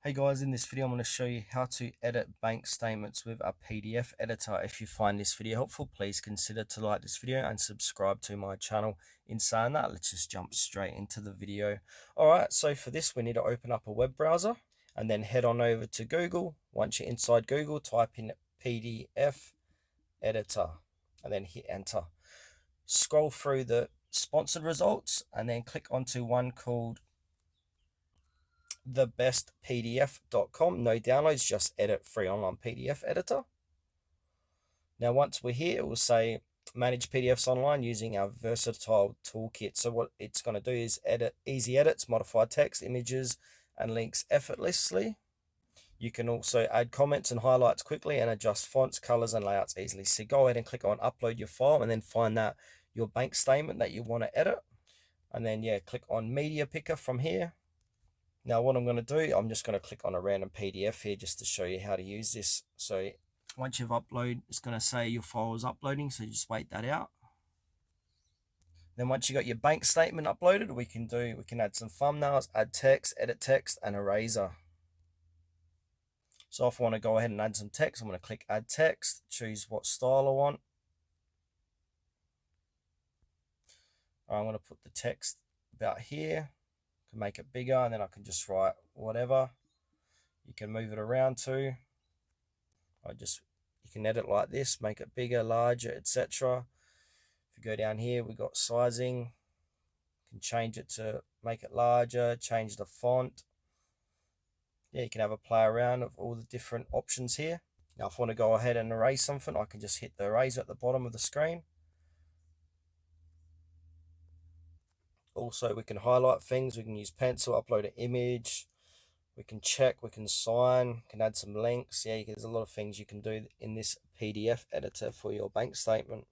Hey guys, in this video I'm going to show you how to edit bank statements with a PDF editor. If you find this video helpful, please consider to like this video and subscribe to my channel. In saying that, let's just jump straight into the video. Alright, so for this we need to open up a web browser and then head on over to Google. Once you're inside Google, type in PDF editor and then hit enter. Scroll through the sponsored results and then click onto one called thebestpdf.com. No downloads, just edit free online PDF editor. Now, once we're here, it will say manage PDFs online using our versatile toolkit. So what it's going to do is edit easy edits, modify text, images, and links effortlessly. You can also add comments and highlights quickly and adjust fonts, colors, and layouts easily. So go ahead and click on upload your file and then find your bank statement that you want to edit. And then click on media picker from here. Now what I'm going to do, I'm just going to click on a random PDF here just to show you how to use this. So once you've uploaded, it's going to say your file is uploading, so just wait that out. Then once you got your bank statement uploaded, we can add some thumbnails, add text, edit text, and eraser. So if I want to go ahead and add some text, I'm going to click add text, choose what style I want. I'm going to put the text about here. Can make it bigger, and then I can just write whatever. You can move it around too. You can edit like this, make it bigger, larger, etc. If you go down here, we got sizing. You can change it to make it larger, change the font. You can have a play around of all the different options here. Now if I want to go ahead and erase something, I can just hit the eraser at the bottom of the screen. Also, we can highlight things. We can use pencil, upload an image. We can check, we can sign, can add some links. There's a lot of things you can do in this PDF editor for your bank statement.